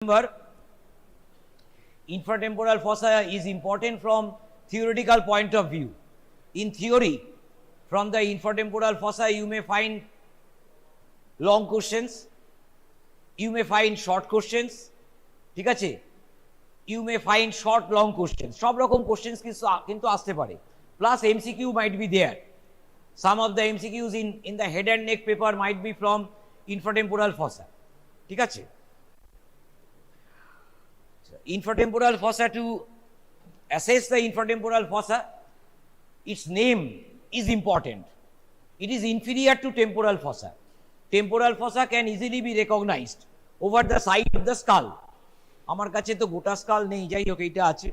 Remember, infratemporal fossa is important from theoretical point of view. In theory, from the infratemporal fossa you may find long questions, you may find short questions, ঠিক আছে, you may find short long questions, সব রকম questions কিন্তু আসতে পারে, plus MCQ might be there. Some of the MCQs in the head and neck paper might be from infratemporal fossa, ঠিক আছে. Infratemporal fossa, to assess the infratemporal fossa, its name is important. It is inferior to temporal fossa. Temporal fossa can easily be recognized over the side of the skull. আমার কাছে তো গোটা skull নেই, যাই হোক এইটা আছে.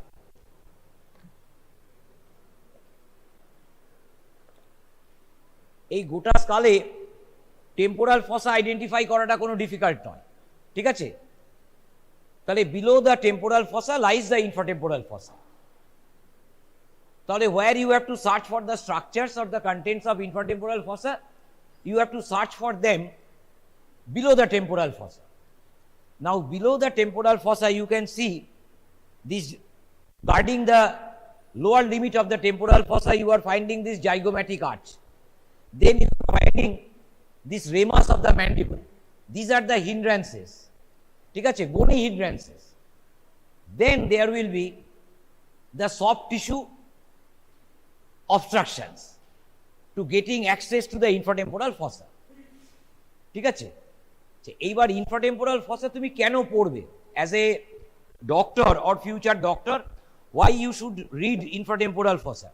এই গোটা স্কালে টেম্পোরাল ফসা আইডেন্টিফাই করাটা কোনো ডিফিকাল্ট নয়, ঠিক আছে. তাহলে below the temporal fossa lies the infratemporal fossa. তাহলে where you have to search for the structures or the contents of infratemporal fossa, you have to search for them below the temporal fossa. Now below the temporal fossa you can see this guarding the lower limit of the temporal fossa, you are finding this zygomatic arch. Then you are finding this ramus of the mandible. These are the hindrances, ঠিক আছে, bony hindrances. Then there will be the soft tissue obstructions to getting access to the infratemporal fossa, ঠিক আছে. এইবার infratemporal fossa তুমি কেন পড়বে? As a doctor or future doctor, why you should read infratemporal fossa?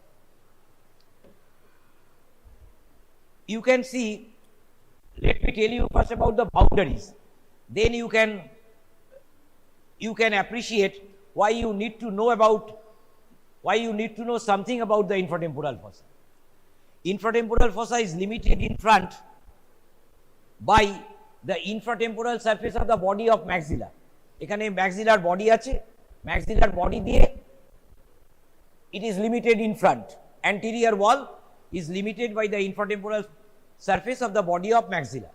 You can see, let me tell you first about the boundaries, then you can appreciate why you need to know something about the infratemporal fossa. Infratemporal fossa is limited in front by the infratemporal surface of the body of maxilla. এখানে maxillar body আছে, maxillar body দিয়ে it is limited in front. Anterior wall is limited by the infratemporal surface of the body of maxilla.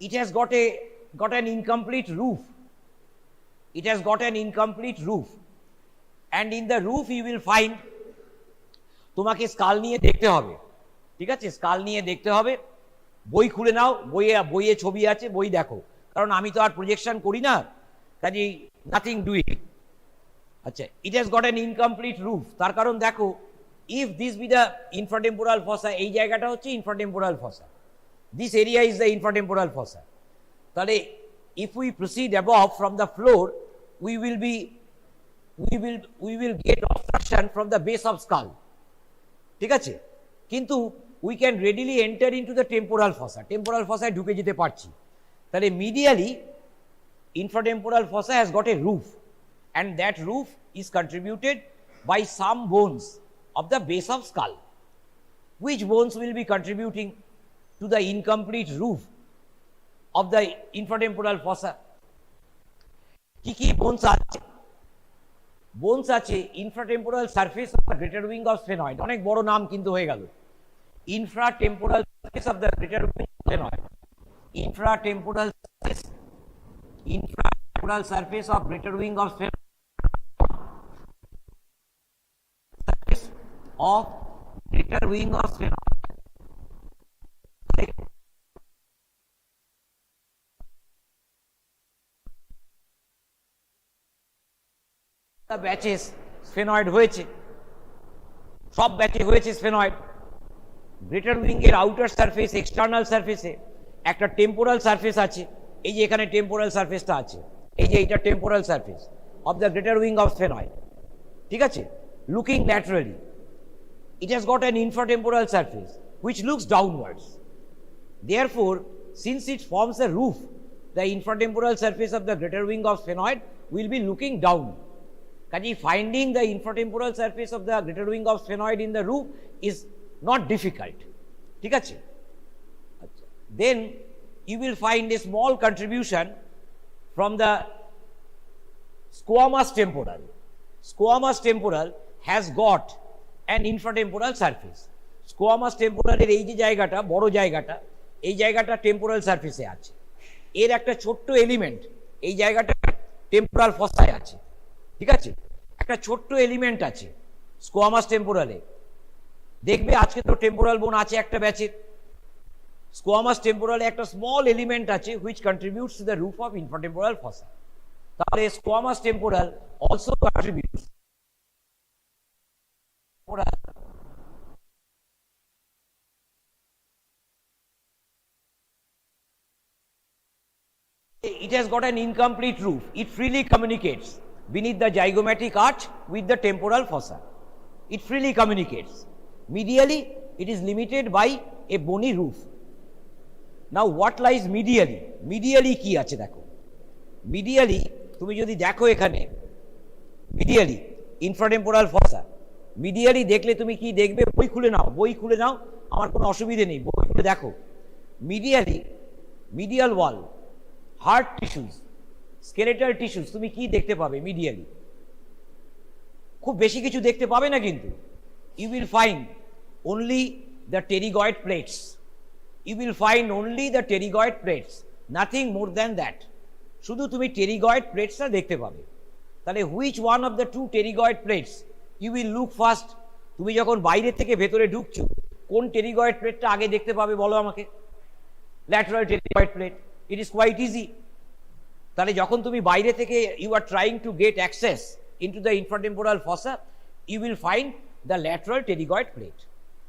It has got an incomplete roof. It has got an incomplete roof, and in the roof you will find, তোমাকে skull নিয়ে দেখতে হবে, ঠিক আছে, skull নিয়ে দেখতে হবে. বই খুলে নাও, বইয়ে ছবি আছে, বই দেখো, কারণ আমি তো আর প্রজেকশন করি না, কাজেই নাথিং ডুইং. আচ্ছা, it has got an incomplete roof, তার কারণ দেখো, if this be the infratemporal fossa, এই জায়গাটা হচ্ছে infratemporal fossa, this area is the infratemporal fossa. তাহলে if we proceed above from the floor, we will get obstruction from the base of skull, ঠিক আছে. কিন্তু we can readily enter into the temporal fossa, temporal fossa ঢুকে যেতে পারছি. তাহলে medially infratemporal fossa has got a roof, and that roof is contributed by some bones of the base of skull. Which bones will be contributing to the incomplete roof of the infratemporal fossa? কি bones আছে? bones আছে infratemporal surface of the greater wing of sphenoid. অনেক বড় নাম কিন্তু হয়ে গেল. infratemporal surface of the greater wing of sphenoid. infratemporal surface of greater wing of sphenoid. Surface of greater wing of sphenoid. Batches sphenoid হয়েছে, সব ব্যাচে হয়েছে স্ফেনয়েড. গ্রেটার উইং এর আউটার সারফেস, এক্সটার্নাল সারফেসে একটা টেম্পোরাল সারফেস আছে. এই যে এখানে টেম্পোরাল সারফেসটা আছে, এই যে এটা temporal surface of the greater wing of sphenoid, ঠিক আছে. Looking laterally, it has got an infratemporal surface which looks downwards. Therefore, since it forms a roof, the infratemporal surface of the greater wing of sphenoid will be looking down. কাজেই finding the infratemporal surface of the greater wing of sphenoid in the roof is not difficult, ঠিক আছে. Then you will find a small contribution from the squamous temporal. Squamous temporal has got an infratemporal surface. Squamous temporal এর এই যে জায়গাটা, বড় জায়গাটা, এই জায়গাটা টেম্পোরাল সারফেসে আছে. এর একটা ছোট্ট এলিমেন্ট এই জায়গাটা টেম্পোরাল ফসায় আছে, ঠিক আছে। একটা ছোট্ট এলিমেন্ট আছে স্কোয়ামাস টেম্পোরালে, দেখবে আজকে তো টেম্পোরাল বোন আছে একটা ব্যাচের, স্কোয়ামাস টেম্পোরালে একটা স্মল এলিমেন্ট আছে which contributes to the roof of infratemporal fossa. তাহলে squamous temporal also contributes it has got an incomplete roof. It freely communicates beneath the zygomatic arch with the temporal fossa. It freely communicates. Medially, it is limited by a bony roof. Now, what lies medially? Medially কি আছে দেখো, medially তুমি যদি দেখো এখানে medially infratemporal fossa, medially দেখলে তুমি কি দেখবে, বই খুলে নাও, বই খুলে নাও, আমার কোনো অসুবিধে নেই, বই খুলে দেখো। medially, medial wall, heart tissues, skeletal tissues, তুমি কি দেখতে পাবে মিডিয়ালি? খুব বেশি কিছু দেখতে পাবে না, কিন্তু you will find only the pterygoid plates, you will find only the pterygoid plates, nothing more than that. শুধু তুমি টেরিগয়েড প্লেটসটা দেখতে পাবে। তাহলে which one of the two pterygoid plates you will look first? তুমি যখন বাইরে থেকে ভেতরে ঢুকছো, কোন টেরিগয়েড প্লেটটা আগে দেখতে পাবে বলো আমাকে? Lateral pterygoid plate. It is quite easy. তাহলে যখন তুমি বাইরে থেকে you are trying to get access into the infratemporal fossa, you will find the lateral pterygoid plate.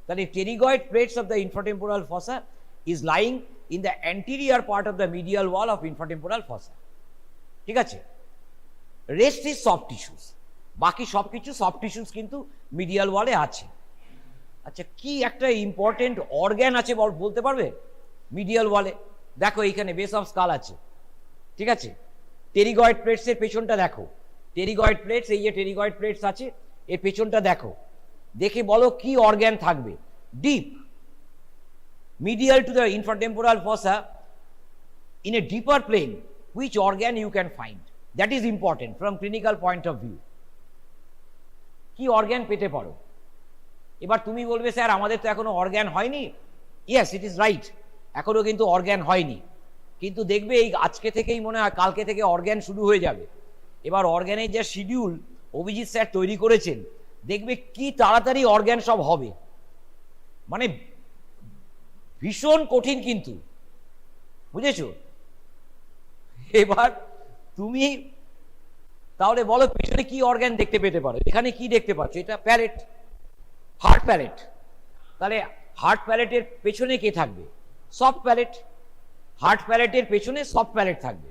তাহলে pterygoid plates of the infratemporal fossa is lying in the anterior part of the medial wall of infratemporal fossa. ঠিক আছে? Rest is soft tissues. বাকি সব কিছু soft tissues কিন্তু medial ওয়ালে আছে। আচ্ছা, কি একটা ইম্পর্টেন্ট অর্গ্যান আছে বলতে পারবে মিডিয়াল ওয়ালে? দেখো এইখানে বেস অফ স্কাল আছে, ঠিক আছে। টেরিগয়েড প্লেটসের পেছনটা দেখো, টেরিগয়েড প্লেটস, এই যে টেরিগয়েড প্লেটস আছে এর পেছনটা দেখো, দেখে বলো কি অর্গ্যান থাকবে। Deep medial to the infratemporal fossa in a deeper plane, which organ you can find? That is important from clinical point of view. কি অর্গ্যান পেতে পারো? এবার তুমি বলবে স্যার আমাদের তো এখনো অর্গ্যান হয়নি। ইয়েস, ইট ইজ রাইট, এখনো কিন্তু অর্গ্যান হয়নি, কিন্তু দেখবে এই আজকে থেকেই মনে হয় কালকে থেকে অর্গ্যান শুরু হয়ে যাবে। এবার অর্গ্যানের যে শিডিউল অভিজিৎ স্যার তৈরি করেছেন, দেখবে কি তাড়াতাড়ি অর্গ্যান সব হবে, মানে ভীষণ কঠিন কিন্তু, বুঝেছো? এবার তুমি তাহলে বলো পিছনে কি অর্গ্যান দেখতে পেতে পারো? এখানে কি দেখতে পাচ্ছ? এটা প্যালেট, হার্ট প্যালেট। তাহলে হার্ট প্যালেটের পেছনে কে থাকবে? Soft palate. হার্ট প্যালেটের পেছনে সফট প্যালেট থাকবে।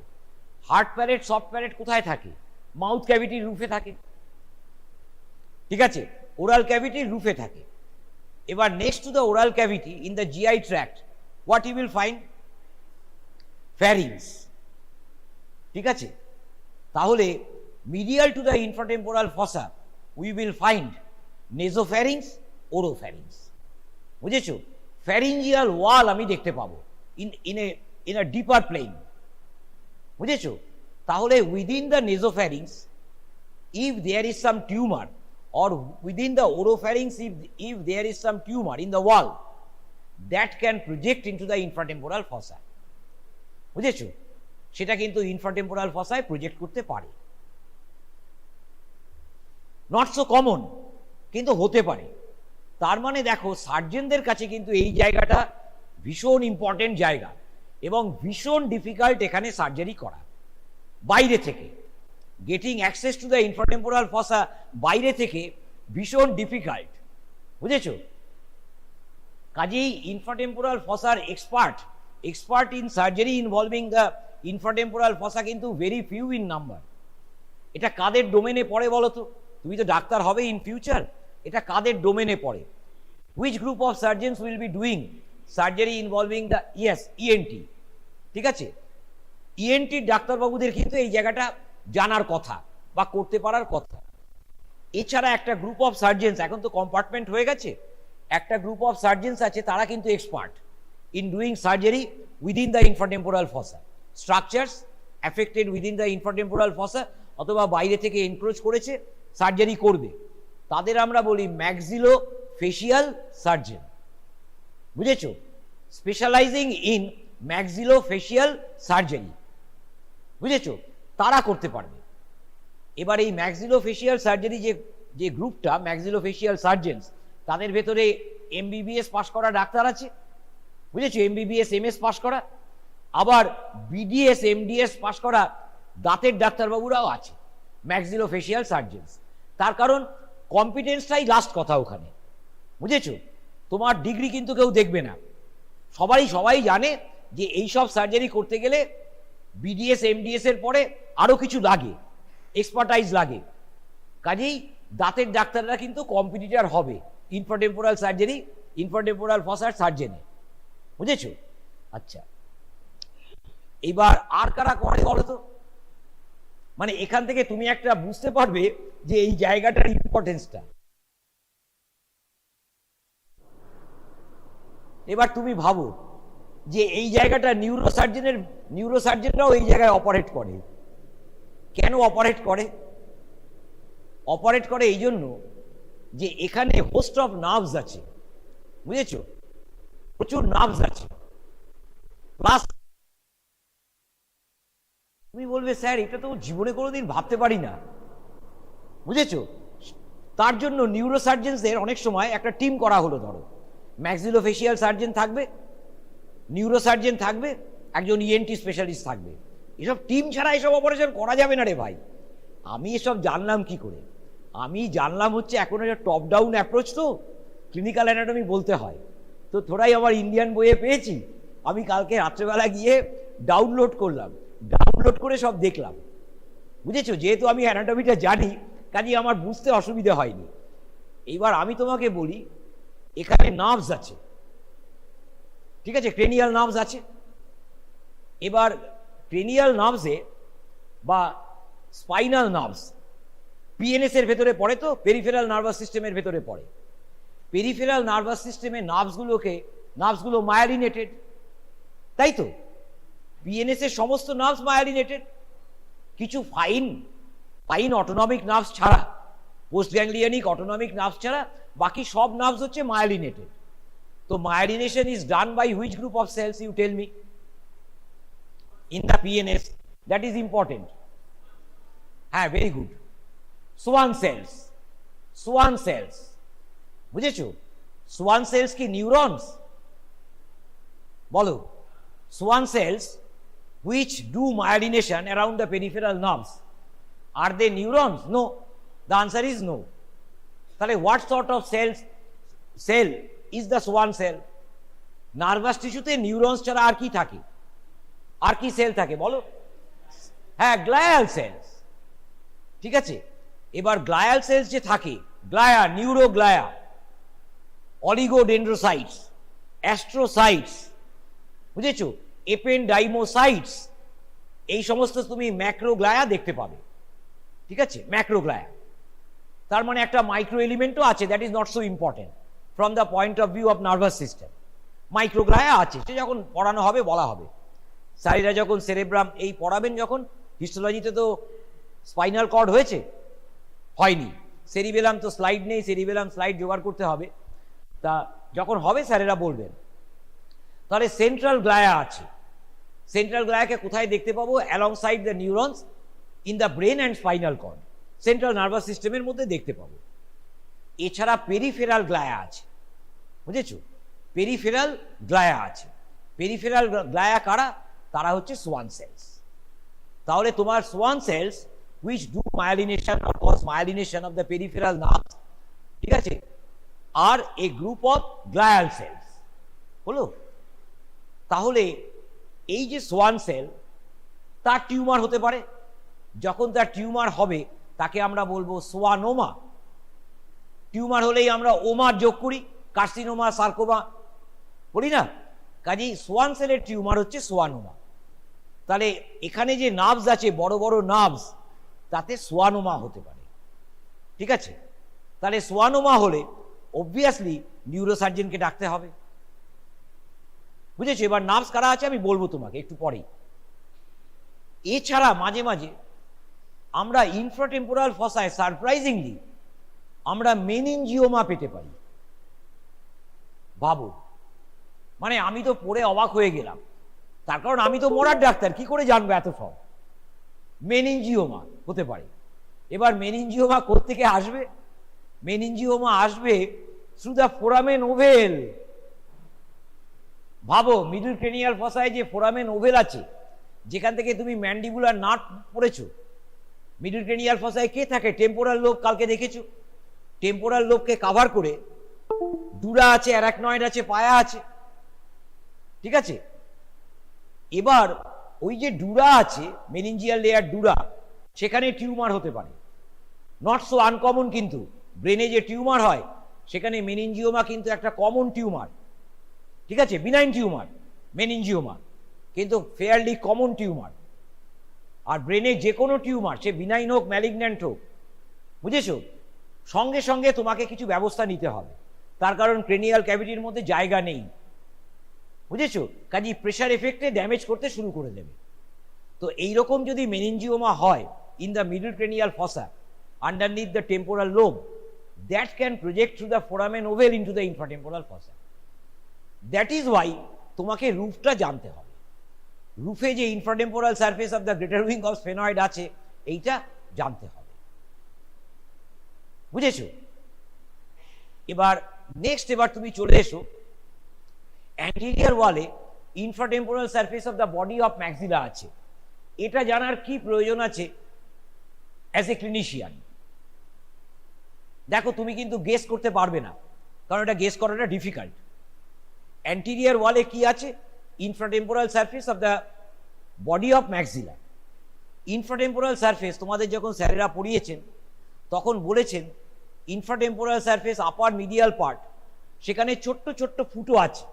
হার্ট প্যালেট সফট প্যালেট কোথায় থাকে? মাউথ ক্যাভিটির রুফে থাকে, ঠিক আছে, ওরাল ক্যাভিটির রুফে থাকে। এবার next to the oral cavity in the GI tract, what you will find? Pharynx, ঠিক আছে। তাহলে medial to the infratemporal fossa we will find nasopharynx, oropharynx, বুঝেছো? ফ্যারিঞ্জিয়াল ওয়াল আমি দেখতে পাবো ইন এ ডিপার প্লেন, বুঝেছো? তাহলে within the nasopharynx if there is some tumour, or within the oropharynx if there is some tumor in the wall that can project into the infratemporal fossa, বুঝেছো? সেটা কিন্তু infratemporal ফসায় project করতে পারে। Not so common, কিন্তু হতে পারে। তার মানে দেখো সার্জনদের কাছে কিন্তু এই জায়গাটা ভীষণ ইম্পর্টেন্ট জায়গা এবং ভীষণ ডিফিকাল্ট এখানে সার্জারি করা। বাইরে থেকে getting access to the infratemporal fossa বাইরে থেকে ভীষণ ডিফিকাল্ট, বুঝেছো? কাজেই ইনফ্রাটেম্পোরাল ফসার expert in surgery involving the infratemporal fossa কিন্তু ভেরি ফিউ ইন নাম্বার। এটা কাদের ডোমেনে পড়ে বলো তো? তুমি তো ডাক্তার হবে ইন ফিউচার, এটা কাদের ডোমেনে পড়ে? Which group of surgeons will be doing surgery involving the ENT, ঠিক আছে। ইএনটির ডাক্তারবাবুদের কিন্তু এই জায়গাটা জানার কথা বা করতে পারার কথা। এছাড়া একটা গ্রুপ অফ সার্জনস, এখন তো কম্পার্টমেন্ট হয়ে গেছে, একটা গ্রুপ অফ সার্জনস আছে তারা কিন্তু expert in doing surgery within the infratemporal fossa, structures affected within the infratemporal fossa অথবা বাইরে থেকে এনক্রোচ করেছে, সার্জারি করবে। তাদের আমরা বলি ম্যাক্সিলো ফেশিয়াল সার্জন, বুঝেছো? স্পেশালাইজিং ইন ম্যাক্সিলো ফেশিয়াল সার্জারি, বুঝেছো? তারা করতে পারবে। এবার এই ম্যাক্সিলোফেশিয়াল সার্জারি যে গ্রুপটা, ম্যাক্সিলোফেশিয়াল সার্জেন্স, তাদের ভেতরে এমবিবিএস পাশ করা ডাক্তার আছে, বুঝেছো, এমবিবিএস এমএস পাশ করা, আবার বিডিএস এমডিএস পাশ করা দাঁতের ডাক্তারবাবুরাও আছে ম্যাক্সিলোফেশিয়াল সার্জেন্স। তার কারণ কম্পিটেন্সটাই লাস্ট কথা ওখানে, বুঝেছো। তোমার ডিগ্রি কিন্তু কেউ দেখবে না, সবাই জানে যে এইসব সার্জারি করতে গেলে বিডিএস এমডিএস এর পরে আরো কিছু লাগে, এক্সপার্টাইজ লাগে। কাজেই দাঁতের ডাক্তাররা কিন্তু কম্পিটিটর হবে ইনফ্রাটেম্পোরাল সার্জারি, ইনফ্রাটেম্পোরাল ফসার সার্জেনে, বুঝেছো। আচ্ছা, এবার আর কারা করে বলো তো? মানে এখান থেকে তুমি একটা বুঝতে পারবে যে এই জায়গাটার ইম্পর্টেন্সটা। এবার তুমি ভাবো যে এই জায়গাটা নিউরোসার্জেনরাও এই জায়গায় অপারেট করে। কেন অপারেট করে? অপারেট করে এই জন্য যে এখানে হোস্ট অফ নার্ভস আছে, বুঝেছো, প্রচুর নার্ভস আছে। প্লাস তুমি বলবে স্যার এটা তো জীবনে কোনোদিন ভাবতে পারি না, বুঝেছো। তার জন্য নিউরোসার্জেন্সদের অনেক সময় একটা টিম করা হলো। ধরো ম্যাক্সিলোফেশিয়াল সার্জন থাকবে, নিউরোসার্জন থাকবে, একজন ইএনটি স্পেশালিস্ট থাকবে। এসব টিম ছাড়া এসব অপারেশন করা যাবে না রে ভাই। আমি এসব জানলাম কি করে? আমি জানলাম হচ্ছে এখন একটা টপ ডাউন অ্যাপ্রোচ, তো ক্লিনিক্যাল অ্যানাটমি বলতে হয়, তো থোড়াই আমার ইন্ডিয়ান বইয়ে পেয়েছি। আমি কালকে রাত্রেবেলা গিয়ে ডাউনলোড করলাম, ডাউনলোড করে সব দেখলাম, বুঝেছো। যেহেতু আমি অ্যানাটমিটা জানি, কাজে আমার বুঝতে অসুবিধা হয়নি। এইবার আমি তোমাকে বলি, এখানে নার্ভস আছে, ঠিক আছে, ক্রেনিয়াল নার্ভস আছে। এবার ক্রেনিয়াল নার্ভসে বা স্পাইনাল নার্ভস পিএনএস এর ভেতরে পড়ে, তো পেরিফেরাল নার্ভাস সিস্টেমের ভেতরে পড়ে। পেরিফেরাল নার্ভাস সিস্টেমের নার্ভসগুলো মায়োলিনেটেড, তাই তো। পিএনএস এর সমস্ত নার্ভস মায়োলিনেটেড, কিছু ফাইন অটোনমিক নার্ভস ছাড়া, পোস্ট গ্যাংলিয়নিক অটোনমিক নার্ভস ছাড়া বাকি সব নার্ভস হচ্ছে মায়োলিনেটেড। তো myelination is done by which group of cells, you tell me, in the PNS? That is important. হ্যাঁ, ভেরি গুড। সোয়ান সেলস, বুঝেছো। Schwann cells কি neurons? বলো, Schwann cells which do myelination around the peripheral nerves, are they neurons? No, the answer is no. তাহলে what sort of cell is the swan cell? Nervous টিস্যুতে neurons ছাড়া আর কি থাকে, আর কি সেল থাকে বলো? হ্যাঁ, গ্লায়াল সেলস, ঠিক আছে। এবার গ্লায়াল সেলস যে থাকে, গ্লায়া, নিউরোগ্লায়া, অলিগোডেন্ড্রোসাইটস, অ্যাস্ট্রোসাইটস, বুঝেছো, এপেন্ডাইমোসাইটস, এই সমস্ত তুমি ম্যাক্রোগ্লায়া দেখতে পাবে, ঠিক আছে। ম্যাক্রোগ্লায়া তার মানে একটা মাইক্রো এলিমেন্টও আছে, that is not so important from the point of view of nervous system. Microglia আছে, সে যখন পড়ানো হবে বলা হবে। স্যারেরা যখন সেরেব্রাম এই পড়াবেন, যখন হিস্টোলজিতে তো স্পাইনাল কর্ড হয়েছে, হয়নি, সেরিবেলাম তো স্লাইড নেই, সেরিবেলাম স্লাইড জোগাড় করতে হবে। তা যখন হবে স্যারেরা বলবেন। তাহলে সেন্ট্রাল গ্লায়া আছে। সেন্ট্রাল গ্লায়াকে কোথায় দেখতে পাবো? Alongside the neurons in the brain and spinal cord, central nervous সিস্টেমের মধ্যে দেখতে পাবো। এছাড়া পেরিফেরাল গ্লায়া আছে, বুঝেছো, পেরিফেরাল গ্লায়া আছে। পেরিফেরাল গ্লায়া কারা? তারা হচ্ছে সোয়ান সেলস। তাহলে তোমার Schwann cells which do myelination or cause myelination of the peripheral nerves, ঠিক আছে, আর a group of glial cells, হলো। তাহলে এই যে সোয়ান সেল, তার টিউমার হতে পারে। যখন তার টিউমার হবে তাকে আমরা বলবো সোয়ানোমা। টিউমার হলেই আমরা ওমার যোগ করি, কার্সিনোমা, সার্কোমা বলি না। কাজেই সোয়ান সেলের টিউমার হচ্ছে সোয়ানোমা। তাহলে এখানে যে নার্ভস আছে, বড় বড় নার্ভস, তাতে সোয়ানোমা হতে পারে, ঠিক আছে। তাহলে সোয়ানোমা হলে অবভিয়াসলি নিউরোসার্জনকে ডাকতে হবে, বুঝেছো। এবার নার্ভস কারা আছে আমি বলবো তোমাকে একটু পরেই। এছাড়া মাঝে মাঝে আমরা ইনফ্রাটেম্পোরাল ফসায় সারপ্রাইজিংলি আমরা মেনিনজিওমা পেতে পারি। ভাবো, মানে আমি তো পড়ে অবাক হয়ে গেলাম, তার কারণ আমি তো মরার ডাক্তার, কি করে জানবো এত সব? মেনিনজিওমা হতে পারে। এবার মেনিনজিওমা কোত্থেকে আসবে? মেনিনজিওমা আসবে থ্রু দ্য ফোরামেন ওভেল। ভাবো মিডল ক্রেনিয়াল ফসায় যে ফোরামেন ওভেল আছে, যেখান থেকে তুমি ম্যান্ডিবুলার নাট পড়েছো, মিডল ক্রেনিয়াল ফসায় কে থাকে? Temporal lobe. কালকে দেখেছো টেম্পোরাল লোবকে কাভার করে ডুরা আছে, অ্যারাকনয়েড আছে, পায়া আছে, ঠিক আছে? এবার ওই যে ডুরা আছে, মেনিনজিয়াল লেয়ার ডুরা, সেখানে টিউমার হতে পারে। নট সো আনকমন, কিন্তু ব্রেনে যে টিউমার হয় সেখানে মেনিনজিওমা কিন্তু একটা কমন টিউমার, ঠিক আছে? বিনাইন টিউমার মেনিনজিওমা, কিন্তু ফেয়ারলি কমন টিউমার। আর ব্রেনে যে কোনো টিউমার, সে বিনাইন হোক ম্যালিগন্যান্ট হোক, বুঝেছো, সঙ্গে সঙ্গে তোমাকে কিছু ব্যবস্থা নিতে হবে। তার কারণ ক্রেনিয়াল ক্যাভিটির মধ্যে জায়গা নেই, বুঝেছো? কাজে প্রেশার এফেক্টে ড্যামেজ করতে শুরু করে দেবে। তো এইরকম যদি মেনিনজিওমা হয় in the middle cranial fossa underneath the temporal lobe, that can project through the foramen oval into the infratemporal fossa. That is why তোমাকে রুফটা জানতে হবে। রুফে যে infratemporal surface of the greater wing of sphenoid আছে, এইটা জানতে হবে, বুঝেছো? এবার নেক্সট, এবার তুমি চলে এসো অ্যান্টেরিয়র ওয়ালে infratemporal surface of the body of maxilla আছে। এটা জানার কি প্রয়োজন আছে অ্যাজ এ ক্লিনিশিয়ান? দেখো তুমি কিন্তু গেস করতে পারবে না, কারণ এটা গেস করাটা ডিফিকাল্ট। অ্যান্টেরিয়র ওয়ালে কি আছে? Infratemporal surface of the body of maxilla. Infratemporal surface তোমাদের যখন স্যারেরা পড়িয়েছেন তখন বলেছেন infratemporal surface upper medial part, সেখানে ছোট্ট ছোট্ট ফুটো আছে,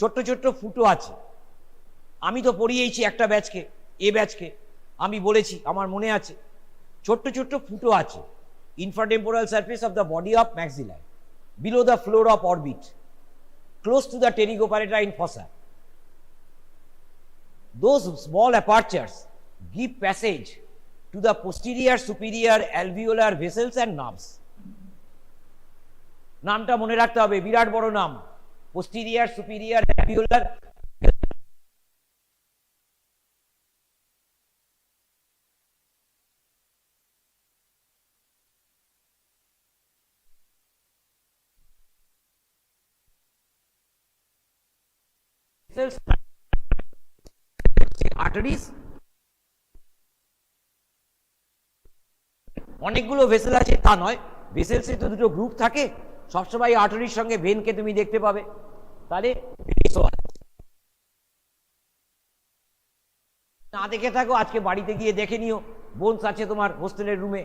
ছোট্ট ছোট্ট ফুটো আছে। আমি তো পড়িয়েছি একটা ব্যাচকে, এ ব্যাচকে, আমি বলেছি, আমার মনে আছে, ছোট্ট ছোট্ট ফুটো আছে infratemporal surface of the body of maxilla below the floor of orbit close to the pterygopalatine fossa. Those small apertures give passage to the posterior superior alveolar vessels and nerves. নামটা মনে রাখতে হবে, বিরাট বড় নাম, posterior superior alveolar আর্টারিজ। অনেকগুলো vessel আছে তা নয়, ভেসেলসে তো দুটো গ্রুপ থাকে, সবসময় আর্টারির সঙ্গে ভেনকে তুমি দেখতে পাবে। তাহলে না দেখে থাকো, আজকে বাড়িতে গিয়ে দেখে নিও, বোনস আছে তোমার হোস্টেলের রুমে।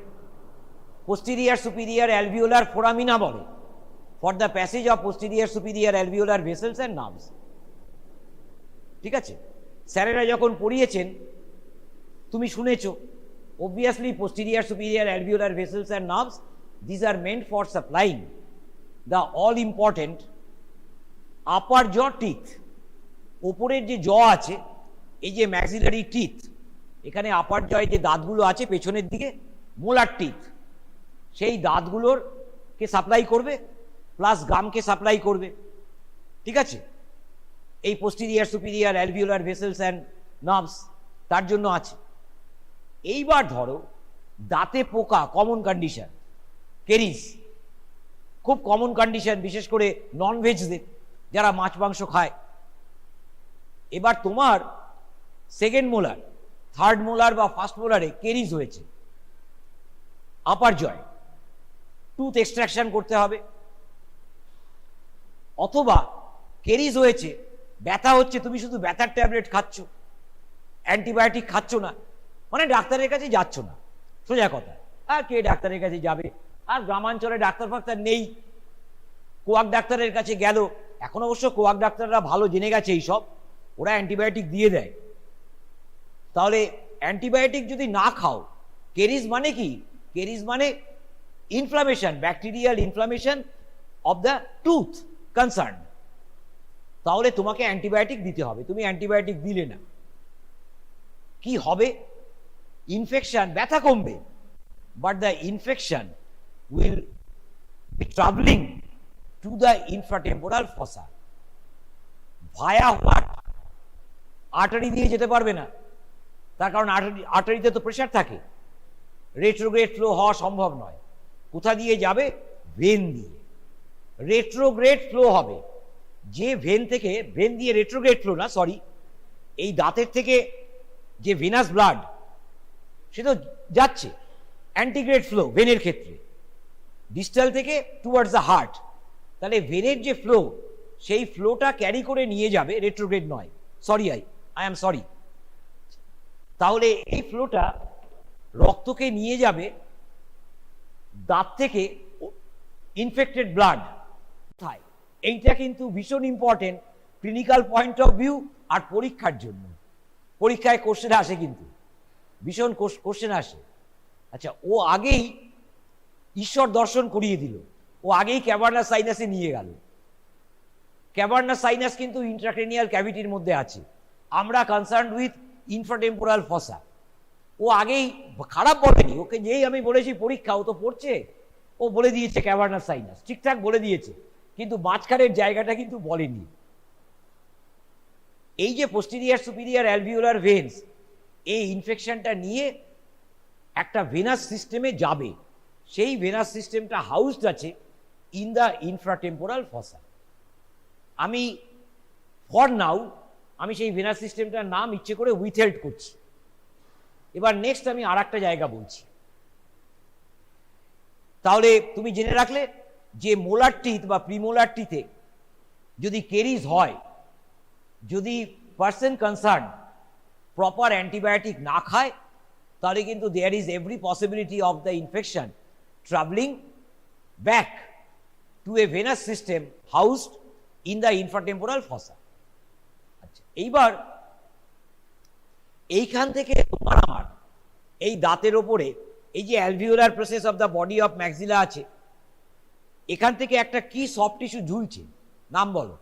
পোস্টেরিয়ার সুপিরিয়ার অ্যালভিওলার ফোরামিনা বলে, for the passage of posterior superior alveolar vessels and nerves, ঠিক আছে? স্যারেরা যখন পড়িয়েছেন তুমি শুনেছো, obviously posterior superior alveolar vessels and nerves, these are meant for supplying the all important upper jaw teeth. ওপরের যে জ আছে, এই যে ম্যাক্সিলারি টিথ, এখানে আপার জয় যে দাঁতগুলো আছে পেছনের দিকে, মোলার টিথ, সেই দাঁতগুলোর কে সাপ্লাই করবে, প্লাস গামকে সাপ্লাই করবে, ঠিক আছে? এই posterior superior alveolar vessels and nerves তার জন্য আছে। এইবার ধরো দাঁতে পোকা, কমন কন্ডিশন, কেরিস খুব কমন কন্ডিশন, বিশেষ করে ননভেজদের, যারা মাছ মাংস খায়। এবার তোমার সেকেন্ড মোলার, থার্ড মোলার বা ফার্স্ট মোলারে কেরিস হয়েছে, আপার জয়, টুথ এক্সট্রাকশন করতে হবে। অথবা কেরিস হয়েছে, ব্যথা হচ্ছে, তুমি শুধু ব্যথার ট্যাবলেট খাচ্ছ, অ্যান্টিবায়োটিক খাচ্ছ না, মানে ডাক্তারের কাছে যাচ্ছ না, সোজা কথা। আর কে ডাক্তারের কাছে যাবে? আর গ্রামাঞ্চলে ডাক্তার ফাক্তার নেই, কোয়াক ডাক্তারের কাছে গেল। এখন অবশ্য কোয়াক ডাক্তাররা ভালো জেনে গেছে এইসব, ওরা অ্যান্টিবায়োটিক দিয়ে দেয়। তাহলে অ্যান্টিবায়োটিক যদি না খাও, কেরিস মানে কি? কেরিস মানে inflammation, bacterial inflammation of the tooth concern, তাহলে তোমাকে অ্যান্টিবায়োটিক দিতে হবে। তুমি অ্যান্টিবায়োটিক দিলে না, কি হবে? ইনফেকশন, ব্যথা কমবে, but the infection will be travelling to the infratemporal fossa via what? Artery দিয়ে যেতে পারবে না, তার কারণ আর্টারিতে তো প্রেশার থাকে, রেট্রোগ্রেড ফ্লো হওয়া সম্ভব নয়। কোথা দিয়ে যাবে? ভেন দিয়ে। রেট্রোগ্রেড ফ্লো হবে যে ভেন থেকে, ভেন দিয়ে রেট্রোগ্রেড ফ্লো না, সরি, এই দাঁতের থেকে যে ভেনাস ব্লাড সে তো যাচ্ছে অ্যান্টিগ্রেড ফ্লো ভেনের ক্ষেত্রে, ডিস্টাল থেকে টুয়ার্ডস দ্য হার্ট। তাহলে ভেনের যে ফ্লো, সেই ফ্লোটা ক্যারি করে নিয়ে যাবে, রেট্রোগ্রেড নয়, সরি, আই এম সরি। তাহলে এই ফ্লোটা রক্তকে নিয়ে যাবে দাঁত থেকে ইনফেক্টেড ব্লাড কোথায়। এইটা কিন্তু ভীষণ important clinical point of view আর পরীক্ষার জন্য। পরীক্ষায় কোশ্চেন আসে, কিন্তু ভীষণ কোশ্চেন আসে। আচ্ছা, ও আগেই ঈশ্বর দর্শন করিয়ে দিল, ও আগেই ক্যাভার্নাস সাইনাসে নিয়ে গেল। ক্যাভার্নাস সাইনাস কিন্তু ইন্ট্রাক্রেনিয়াল ক্যাভিটির মধ্যে আছে। আমরা কনসার্ন উইথ ইনফ্রাটেম্পোরাল ফসা। ও আগেই খারাপ বলেনি, ওকে যেই আমি বলেছি পরীক্ষা, ও তো পড়ছে, ও বলে দিয়েছে ক্যাভার্নাস সাইনাস, ঠিকঠাক বলে দিয়েছে, কিন্তু মাঝখানের জায়গাটা কিন্তু বলেনি। এই যে পোস্টেরিয়ার সুপিরিয়ার অ্যালভিওলার ভেন্স, এই ইনফেকশনটা নিয়ে একটা ভেনাস সিস্টেমে যাবে, সেই ভেনাস সিস্টেমটা হাউসড আছে ইন দ্য ইনফ্রাটেম্পোরাল ফসা। আমি ফর নাও আমি সেই ভেনাস সিস্টেমটার নাম ইচ্ছে করে উইথহেল্ড করছি। এবার নেক্সট আমি আর একটা জায়গা বলছি। তাহলে তুমি জেনে রাখলে যে মোলার টিথ বা প্রিমোলার টিথে যদি কেরিজ হয়, যদি পার্সন কনসার্ন প্রপার অ্যান্টিবায়োটিক না খায়, তাহলে কিন্তু there is every possibility of the infection travelling back to a venous system housed in the infratemporal fossa. আচ্ছা, এইবার এইখান থেকে তোমার আমার এই দাঁতের ওপরে এই যে alveolar process of the body of maxilla আছে, এখান থেকে একটা কি সফট টিস্যু ঝুলছে, নাম বলো।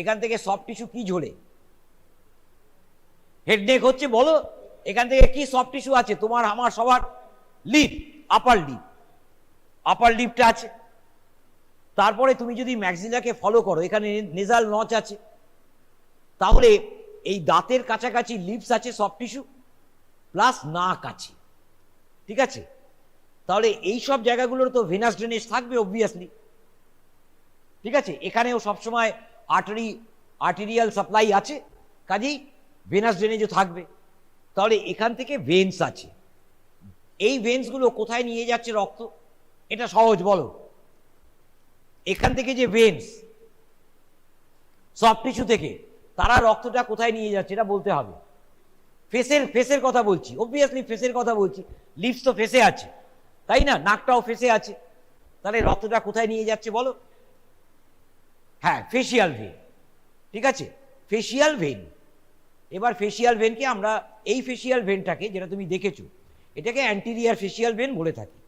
এখান থেকে সফট টিস্যু কি ঝোলে? হেডনেক হচ্ছে, বলো এখান থেকে কি সফট টিস্যু আছে? তোমার আমার সবার লিপ, আপার লিপ, আপার লিপটা আছে। তারপরে তুমি যদি ম্যাক্সিলাকে ফলো করো, এখানে নেজাল নচ আছে, তাহলে এই দাঁতের কাছাকাছি লিপস আছে সফট টিস্যু, প্লাস নাক আছে, ঠিক আছে? তাহলে এই সব জায়গাগুলোর তো ভেনাস ড্রেনেজ থাকবে অবভিয়াসলি, ঠিক আছে? এখানেও সবসময় আর্টেরিয়াল সাপ্লাই আছে, কাজেই ভেনাস ড্রেনেজও থাকবে। তাহলে এখান থেকে ভেন্স আছে, এই ভেন্সগুলো কোথায় নিয়ে যাচ্ছে রক্ত? এটা সহজ, বলো। এখান থেকে যে ভেন্স সফট টিস্যু থেকে, তারা রক্তটা কোথায় নিয়ে যাচ্ছে এটা বলতে হবে। ফেসের কথা বলছি, অবভিয়াসলি ফেসের কথা বলছি, লিপস তো ফেসে আছে, তাই না? নাকটাও ফেসে আছে, তাহলে রক্তটা কোথায় নিয়ে যাচ্ছে বলো? হ্যাঁ, ফেসিয়াল ভেন, ঠিক আছে, ফেসিয়াল ভেন। এবার ফেসিয়াল ভেনকে আমরা, এই ফেসিয়াল ভেনটাকে যেটা তুমি দেখেছো, এটাকে অ্যান্টিরিয়ার ফেসিয়াল ভেন বলে থাকি।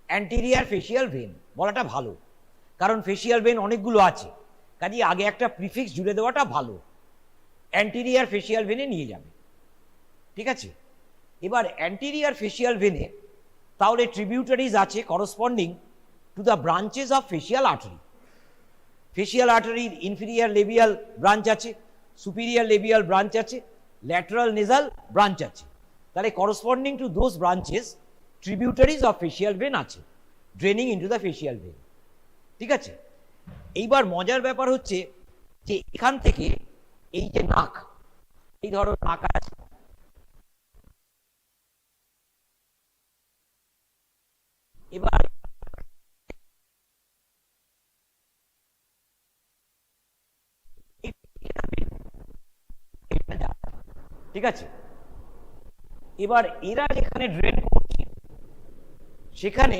অ্যান্টিরিয়ার ফেসিয়াল ভেন বলাটা ভালো, কারণ ফেসিয়াল ভেন অনেকগুলো আছে, কাজে আগে একটা প্রিফিক্স জুড়ে দেওয়াটা ভালো। অ্যান্টিরিয়ার ফেসিয়াল ভেনে নিয়ে যাবে, ঠিক আছে? এবার অ্যান্টিরিয়ার ফেসিয়াল ভেনে তাহলে ট্রিবিউটারিজ আছে corresponding to the branches of facial artery. Facial আর্টারির ইনফিরিয়ার লেবিয়াল ব্রাঞ্চ আছে, সুপিরিয়ার লেবিয়াল ব্রাঞ্চ আছে, ল্যাটারাল নেজাল ব্রাঞ্চ আছে। তাহলে corresponding to those branches tributaries of facial vein আছে draining into the facial vein, ঠিক আছে? এইবার মজার ব্যাপার হচ্ছে যে এখান থেকে এই যে নাক, এই ধরো নাক আছে, এবার ঠিক আছে, এবার এরা যেখানে ড্রেন করছে, সেখানে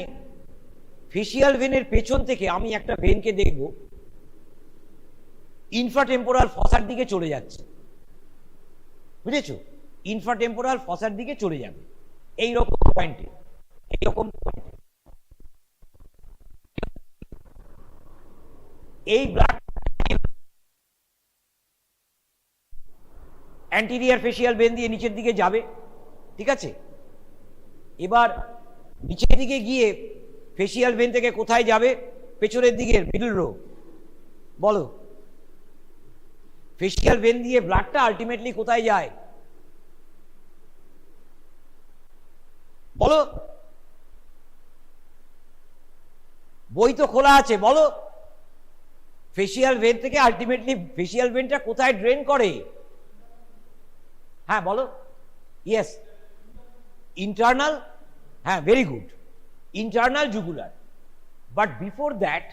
ফেসিয়াল ভেনের পেছন থেকে আমি একটা ভেনকে দেখব ইনফ্রাটেম্পোরাল ফসার দিকে চলে যাচ্ছে, বুঝেছো? ইনফ্রাটেম্পোরাল ফসার দিকে চলে যাবে এইরকম পয়েন্টে, এইরকম পয়েন্টে। এই ব্লাড অ্যান্টিরিয়ার ফেসিয়াল ভেন দিয়ে নিচের দিকে যাবে, ঠিক আছে? এবার নিচের দিকে গিয়ে ফেসিয়াল ভেন থেকে কোথায় যাবে? পেছনের দিকে, মিডল রো, বলো। ফেসিয়াল ভেন দিয়ে ব্লাডটা আলটিমেটলি কোথায় যায়? বলো, বই তো খোলা আছে, বলো। ফেসিয়াল ভেন থেকে আলটিমেটলি ফেসিয়াল ভেনটা কোথায় ড্রেন করে? হ্যাঁ বলো। Yes, internal. হ্যাঁ, very good, internal jugular. But before that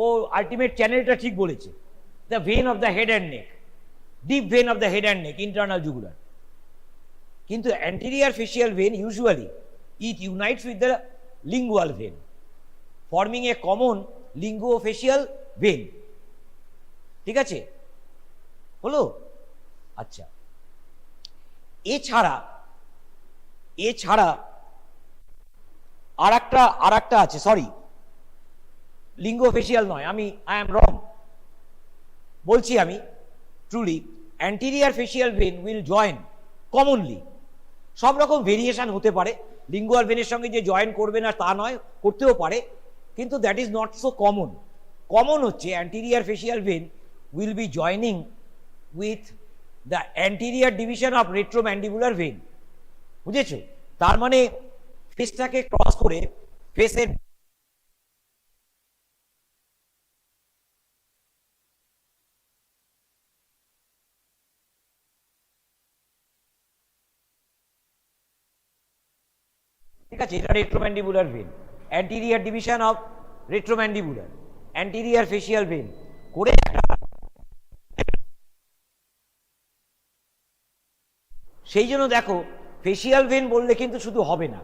ও আলটিমেট চ্যানেলটা ঠিক বলেছে, the vein of the head and neck, deep vein of the head and neck, internal jugular. কিন্তু anterior facial vein usually it unites with the lingual vein, forming a common linguofacial vein. ঠিক আছে, হলো? আচ্ছা, এছাড়া আর একটা আছে, sorry, লিঙ্গুওফেসিয়াল নয়, I am wrong বলছি আমি। Truly anterior facial vein will join commonly, সব রকম ভেরিয়েশন হতে পারে, লিঙ্গুয়াল ভেনের সঙ্গে যে জয়েন করবে না তা নয়, করতেও পারে, কিন্তু that is not so common. Common হচ্ছে anterior facial vein will be joining with the anterior division of retromandibular vein. বুঝেছো? তার মানে ফেসটাকে ক্রস করে ফেসের ঠিক আছে, এটা retromandibular vein, anterior division of retromandibular anterior facial vein করে সেই জন্য দেখো ফেসিয়াল ভেন বললে কিন্তু শুধু হবে না,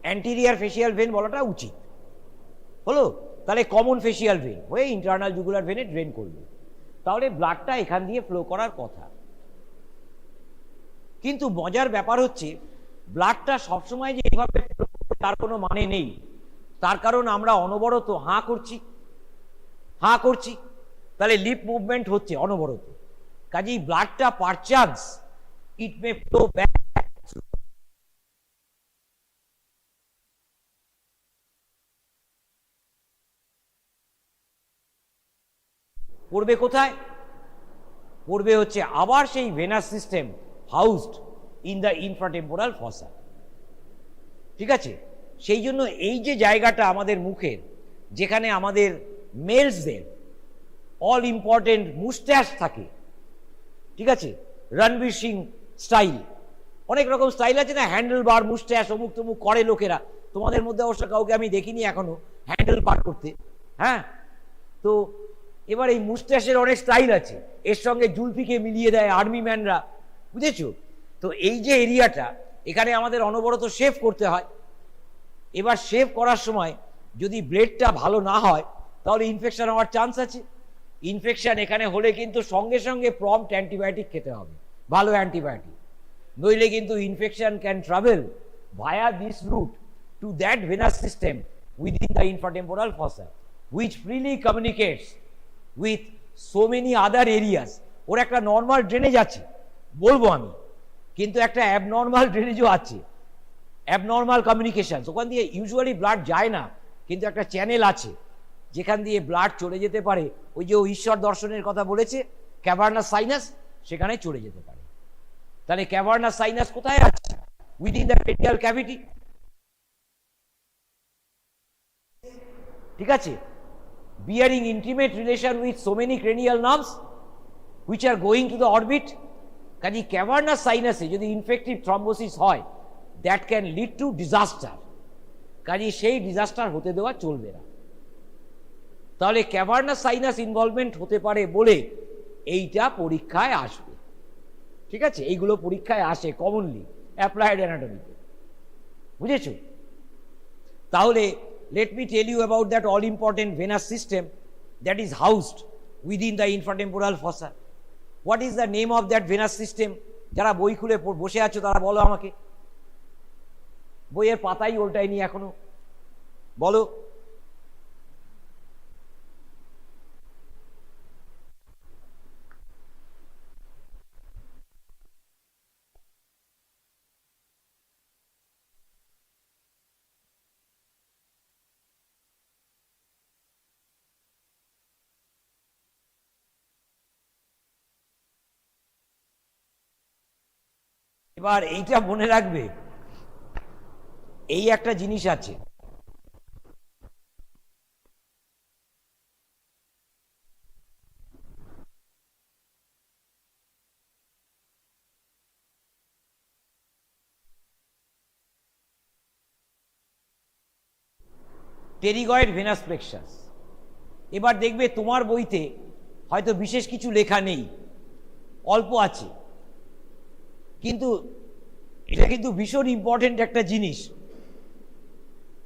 অ্যান্টেরিয়ার ফেসিয়াল ভেন বলাটা উচিত। হলো? তাহলে কমন ফেসিয়াল ভেন হয়ে ইন্টারনাল জুগুলার ভেনে ড্রেন করবে, তাহলে ব্লাডটা এখান দিয়ে ফ্লো করার কথা। কিন্তু মজার ব্যাপার হচ্ছে ব্লাডটা সবসময় যে এইভাবে ফ্লো করবে তার কোনো মানে নেই। তার কারণ আমরা অনবরত হাঁ করছি, তাহলে লিপ মুভমেন্ট হচ্ছে অনবরত, কাজেই ব্লাডটা per chance it may flow back. পড়বে কোথায়? পড়বে হচ্ছে আবার সেই venous system housed in the infratemporal fossa. ঠিক আছে, সেই জন্য এই যে জায়গাটা আমাদের মুখের, যেখানে আমাদের মেলসদের অল ইম্পর্টেন্ট মুস্ট্যাশ থাকে, ঠিক আছে, রণবীর সিং স্টাইল, অনেক রকম স্টাইল আছে না, হ্যান্ডেল বার মুস্ট্যাশ অমুক তমুক করে লোকেরা, তোমাদের মধ্যে অবশ্য কাউকে আমি দেখিনি এখনো হ্যান্ডেল বার করতে। হ্যাঁ, তো এবার এই মুস্ট্যাশের অনেক স্টাইল আছে, এর সঙ্গে জুলফিকে মিলিয়ে দেয় আর্মি ম্যানরা, বুঝেছো? তো এই যে এরিয়াটা, এখানে আমাদের অনবরত শেভ করতে হয়। এবার শেভ করার সময় যদি ব্লেডটা ভালো না হয় তাহলে ইনফেকশন হওয়ার চান্স আছে। ইনফেকশন এখানে হলে কিন্তু সঙ্গে সঙ্গে প্রম্পট অ্যান্টিবায়োটিক খেতে হবে, ভালো অ্যান্টিবায়োটিক, নইলে কিন্তু infection can travel via this route to that venous system within the infratemporal fossa which freely communicates with so many other areas. ওর একটা নর্মাল ড্রেনেজ আছে বলবো আমি, কিন্তু একটা অ্যাবনর্মাল ড্রেনেজও আছে, অ্যাবনর্মাল কমিউনিকেশন, ওখান দিয়ে ইউজুয়ালি ব্লাড যায় না, কিন্তু একটা চ্যানেল আছে যেখান দিয়ে ব্লাড চলে যেতে পারে। ওই যে ঈশ্বর দর্শনের কথা বলেছে, ক্যাভার্নাস সাইনাস, সেখানে চলে যেতে পারে। তাহলে ক্যাভার্নাস সাইনাস কোথায় আছে? উইদিন দ্য পেডিয়াল ক্যাভিটি। ঠিক আছে, bearing intimate relation with so many cranial nerves which are going to the orbit. কাজে ক্যাভার্নাস সাইনাসে যদি ইনফেক্টিভ থ্রম্বোসিস হয়, that can lead to disaster. কাজে সেই ডিজাস্টার হতে দেওয়া চলবে না। তাহলে ক্যাভার্নাস সাইনাস ইনভলভমেন্ট হতে পারে বলে এইটা পরীক্ষায় আসবে। ঠিক আছে, এইগুলো পরীক্ষায় আসে কমনলি অ্যাপ্লাইড অ্যানাটমিতে, বুঝেছো? তাহলে let me tell you about that all important venous system that is housed within the infratemporal fossa. What is the name of that venous system? যারা বই খুলে বসে আছো তারা বলো আমাকে, বইয়ের পাতাই উল্টায়নি এখনো, বলো। এবার এইটা মনে রাখবে, এই একটা জিনিস আছে, টেরিগয়েড ভেনাস প্লেক্সাস। এবার দেখবে তোমার বইতে হয়তো বিশেষ কিছু লেখা নেই, অল্প আছে, কিন্তু এটা কিন্তু ভীষণ ইম্পর্টেন্ট একটা জিনিস।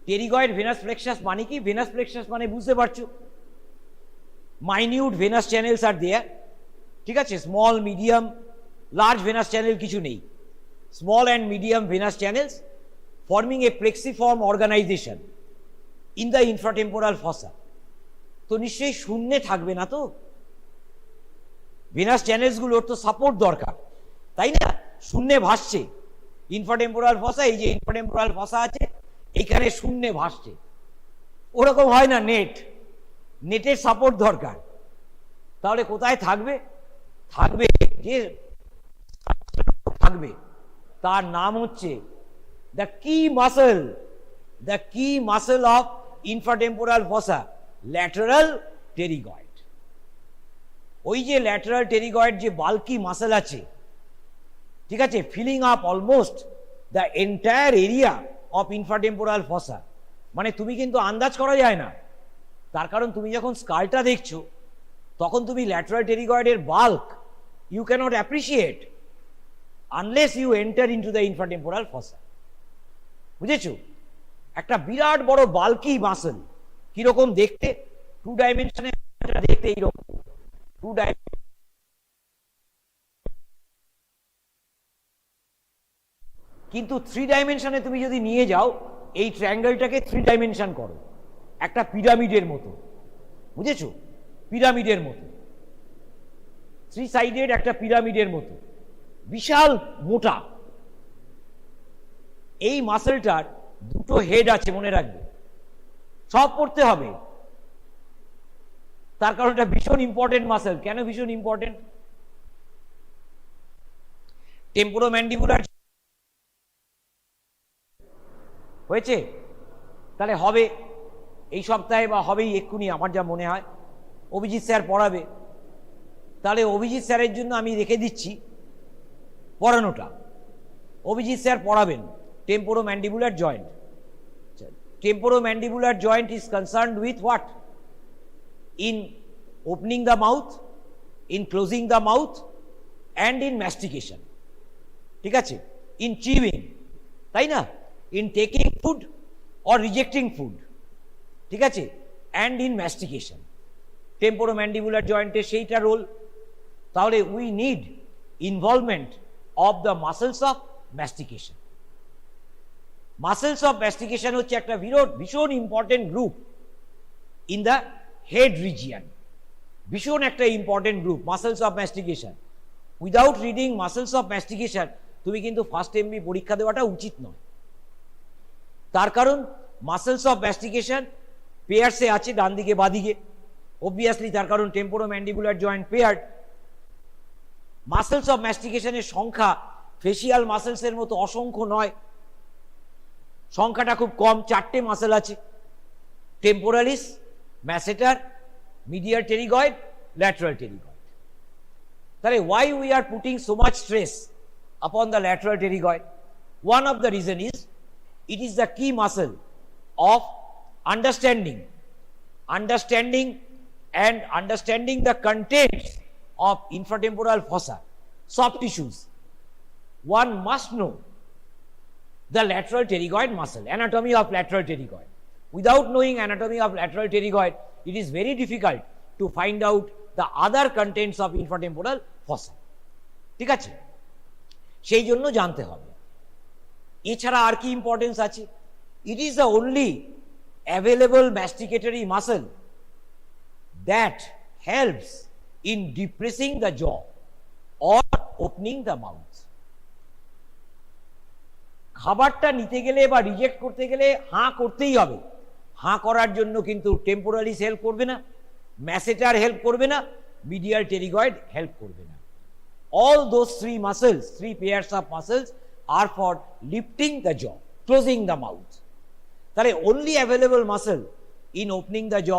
টেরিগয়েড ভেনাস প্লেক্সাস মানে কি? ভেনাস প্লেক্সাস মানে বুঝতে পারছো, minute venous channels are there, ঠিক আছে? Small, medium, large venous channel কিছু নেই। Small and medium venous channels forming a plexiform organisation in the infratemporal fossa. তো নিশ্চয়ই শূন্যে থাকবে না তো, ভেনাস চ্যানেলসগুলোর তো সাপোর্ট দরকার, তাই না? শূন্যে ভাসছে ইনফ্রাটেম্পোরাল ফসা, এই যে ইনফ্রাটেম্পোরাল ফসা আছে এইখানে শূন্যে ভাসছে, ওরকম হয় না, নেটের সাপোর্ট দরকার। তাহলে কোথায় থাকবে? থাকবে যে থাকবে তার নাম হচ্ছে the key muscle, the key muscle of infratemporal fossa, lateral pterygoid. ওই যে ল্যাটারাল টেরিগয়েড যে বাল্কি মাসল আছে, ঠিক আছে, filling up almost the entire area of infratemporal fossa. মানে তুমি কিন্তু আন্দাজ করা যায় না, তার কারণ তুমি যখন স্কালটা দেখছো তখন তুমি ল্যাটারাল টেরিগয়েডের bulk you can't appreciate unless you enter into the infratemporal fossa. বুঝেছো? একটা বিরাট বড় বাল্কি মাসল, কিরকম দেখতে? 2 ডাইমেনশনে দেখতে এইরকম, 2 ডাইমেনশন, কিন্তু 3 ডাইমেনশনে তুমি যদি নিয়ে যাও এই ট্রায়াঙ্গেলটাকে 3 ডাইমেনশন করো, একটা পিরামিডের মতো, বুঝেছো? পিরামিডের মতো, 3 সাইডেড একটা পিরামিডের মতো, বিশাল মোটা। এই মাসলটার 2টো হেড আছে, মনে রাখবে, সব পড়তে হবে, তার কারণ এটা ভীষণ ইম্পর্টেন্ট মাসল। কেন ভীষণ ইম্পর্টেন্ট? টেম্পোরোম্যান্ডিবুলার হয়েছে, তাহলে হবে এই সপ্তাহে বা হবেই এক্ষুনি, আমার যা মনে হয়। অভিজিৎ স্যার পড়াবে, তাহলে অভিজিৎ স্যারের জন্য আমি রেখে দিচ্ছি পড়ানোটা। অভিজিৎ স্যার পড়াবেন temporomandibular joint. Temporomandibular joint is concerned with what? In opening the mouth, in closing the mouth, and in mastication. ঠিক আছে? In chewing, তাই না? In taking food or rejecting food, ঠিক আছে? And in mastication. Temporomandibular joint এর সেইটা role. তাহলে we need involvement of the muscles of mastication. Muscles of mastication হচ্ছে একটা ভীষণ important group in the head region, ভীষণ একটা important group muscles of mastication. Without reading muscles of mastication তুমি কিন্তু ফার্স্ট এমবি পরীক্ষা দেওয়াটা উচিত নয়। তার কারণ মাসেলস অফ ম্যাস্টিকেশন পেয়ার্সে আছে, ডান দিকে বাদিকে, অবভিয়াসলি, তার কারণ temporomandibular joint paired. Muscles of ম্যাস্টিকেশনের সংখ্যা ফেসিয়াল মাসেলসের মতো অসংখ্য নয়, সংখ্যাটা খুব কম, 4টে মাসেল আছে, temporalis, masseter, medial pterygoid, lateral pterygoid. তাহলে why we are putting so much stress upon the lateral pterygoid? One of the reason is it is the key muscle of understanding the contents of infratemporal fossa, soft tissues. One must know the lateral pterygoid muscle, anatomy of lateral pterygoid. Without knowing anatomy of lateral pterygoid, it is very difficult to find out the other contents of infratemporal fossa. ঠিক আছে? সেই জন্য জানতে হবে। এছাড়া আর কি importance আছে? It is the only available masticatory muscle that helps in depressing the jaw or opening the mouth. খাবারটা নিতে গেলে বা রিজেক্ট করতে গেলে হাঁ করতেই হবে। হাঁ করার জন্য কিন্তু টেম্পোরালিস হেল্প করবে না, ম্যাসেটার হেল্প করবে না, মিডিয়াল টেরিগয়েড হেল্প করবে না। All those 3 muscles, 3 pairs of muscles are for lifting the jaw. Closing the mouth. তাহলে only available muscle in opening the jaw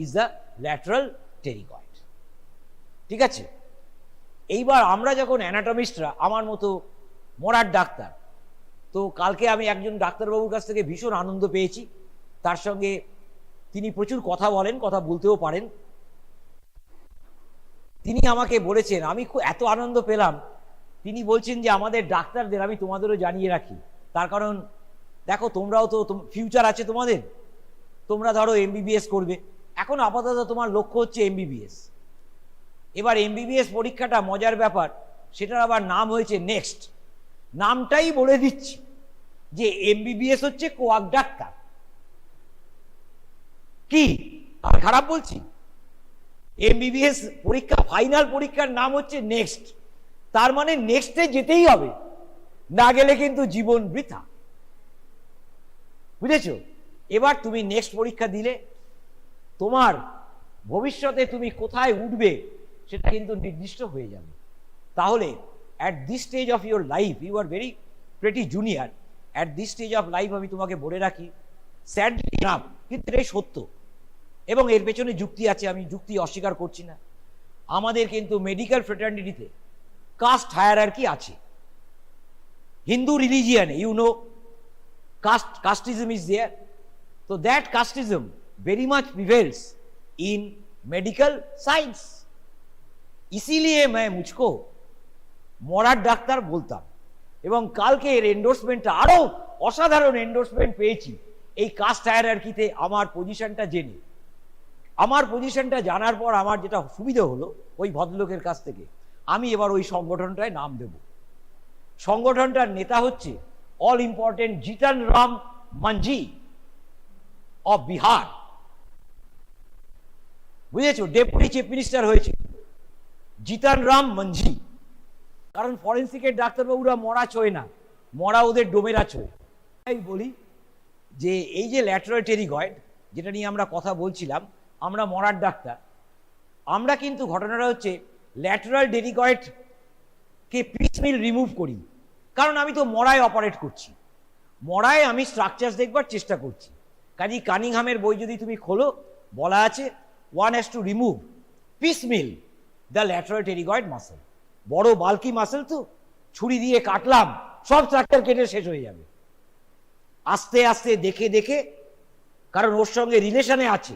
is the lateral pterygoid. ঠিক আছে, এইবার আমরা যখন অ্যানাটমিস্টরা, আমার মতো মরার ডাক্তার, তো কালকে আমি একজন ডাক্তারবাবুর কাছ থেকে ভীষণ আনন্দ পেয়েছি। তার সঙ্গে তিনি প্রচুর কথা বলেন, কথা বলতেও পারেন। তিনি আমাকে বলেছেন, আমি খুব এত আনন্দ পেলাম, তিনি বলছেন যে আমাদের ডাক্তারদের, আমি তোমাদেরও জানিয়ে রাখি, তার কারণ দেখো তোমরাও তো ফিউচার আছে তোমাদের, তোমরা ধরো এমবিবিএস করবে, এখন আপাতত তোমার লক্ষ্য হচ্ছে এমবিবিএস। এবার এমবিবিএস পরীক্ষাটা মজার ব্যাপার, সেটার আবার নাম হয়েছে নেক্সট। নামটাই বলে দিচ্ছি যে এমবিবিএস হচ্ছে কোয়াক ডাক্তার। কি আর খারাপ বলছি? এমবিবিএস পরীক্ষা, ফাইনাল পরীক্ষার নাম হচ্ছে নেক্সট। তার মানে নেক্সটে যেতেই হবে, না গেলে কিন্তু জীবন বৃথা। বুঝেছো? এবার তুমি নেক্সট পরীক্ষা দিলে তোমার ভবিষ্যতে তুমি কোথায় উঠবে সেটা কিন্তু নির্দিষ্ট হয়ে যাবে। তাহলে at this stage of your life, you are very pretty junior, at this stage of life আমি তোমাকে বলে রাখি, স্যাডলি নাম, কিন্তু এটাই সত্য এবং এর পেছনে যুক্তি আছে, আমি যুক্তি অস্বীকার করছি না। আমাদের কিন্তু মেডিকেল ফ্রেটার্নিটিতে কাস্ট হায়ারার্কি আছে। হিন্দু রিলিজিয়ানে you know casteism is there, so that casteism very much prevails in medical science। इसीलिए मैं मुझको মরার ডাক্তার বলতাম এবং কালকে এর এন্ডোর্সমেন্টটা, আরো অসাধারণ এন্ডোর্সমেন্ট পেয়েছি এই কাস্ট হায়ারার্কিতে আমার পজিশনটা জেনে। আমার পজিশনটা জানার পর আমার যেটা সুবিধা হলো, ওই ভদ্রলোকের কাছ থেকে আমি এবার ওই সংগঠনটায় নাম দেব। সংগঠনটার নেতা হচ্ছে all important Jitan Ram Manjhi of Bihar. বুঝেছো? ডেপুটি চিফ মিনিস্টার হয়েছে জিতন রাম মাঞ্ঝি। কারণ ফরেন্সিকের ডাক্তারবাবুরা মরা ছোঁয় না, মরা ওদের ডোমেরা ছোঁয়। তাই বলি যে এই যে ল্যাটারাল টেরিগয়েড যেটা নিয়ে আমরা কথা বলছিলাম, আমরা মরার ডাক্তার, আমরা কিন্তু ঘটনাটা হচ্ছে ল্যাটারাল টেরিগয়েড কে পিসমিল রিমুভ করি। কারণ আমি তো মরায় অপারেট করছি, মরায় আমি স্ট্রাকচার দেখবার চেষ্টা করছি। কাজী কানিংহামের বই যদি তুমি খোলো, বলা আছে one has to remove piecemeal the lateral pterygoid muscle. বড় বাল্কি মাসেল তো, ছুরি দিয়ে কাটলাম সব স্ট্রাকচার কেটে শেষ হয়ে যাবে। আস্তে আস্তে দেখে দেখে, কারণ ওর সঙ্গে রিলেশনে আছে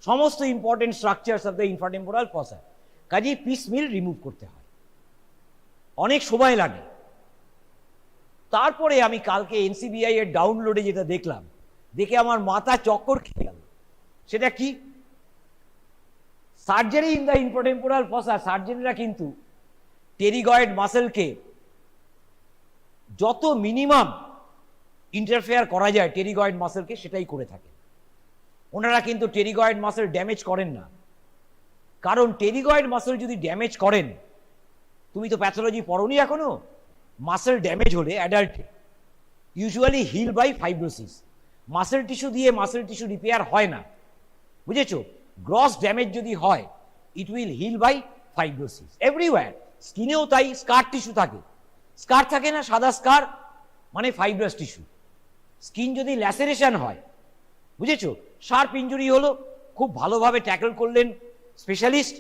সমস্ত important structures of the infratemporal ফসা। কাজেই পিসমিল রিমুভ করতে হয়, অনেক সময় লাগে। তারপরে আমি কালকে এনসিবিআই এর ডাউনলোডে যেটা দেখলাম, দেখে আমার মাথা চক্কর খেয়ে গেল। সেটা কি? সার্জারি ইন দ্য ইনফ্রাটেম্পোরাল ফসা, সার্জনরা কিন্তু টেরিগয়েড মাসেলকে যত মিনিমাম ইন্টারফেয়ার করা যায় টেরিগয়েড মাসেলকে, সেটাই করে থাকে। ওনারা কিন্তু টেরিগয়েড মাসেল ড্যামেজ করেন না। কারণ টেরিগয়েড মাসেল যদি ড্যামেজ করেন, তুমি তো প্যাথোলজি পড়োনি এখনো, মাসেল ড্যামেজ হলে অ্যাডাল্টে usually heal by fibrosis. Muscle tissue দিয়ে মাসেল টিস্যু রিপেয়ার হয় না, বুঝেছো? গ্রস ড্যামেজ যদি হয়, it will heal by fibrosis. Everywhere, স্কিনেও তাই, স্কার টিস্যু থাকে, স্কার থাকে না, সাদা স্কার মানে ফাইব্রাস টিস্যু। স্কিন যদি ল্যাসেরেশন হয়, বুঝেছো, শার্প ইঞ্জুরি হলো, খুব ভালোভাবে ট্যাকল করলেন স্পেশালিস্ট,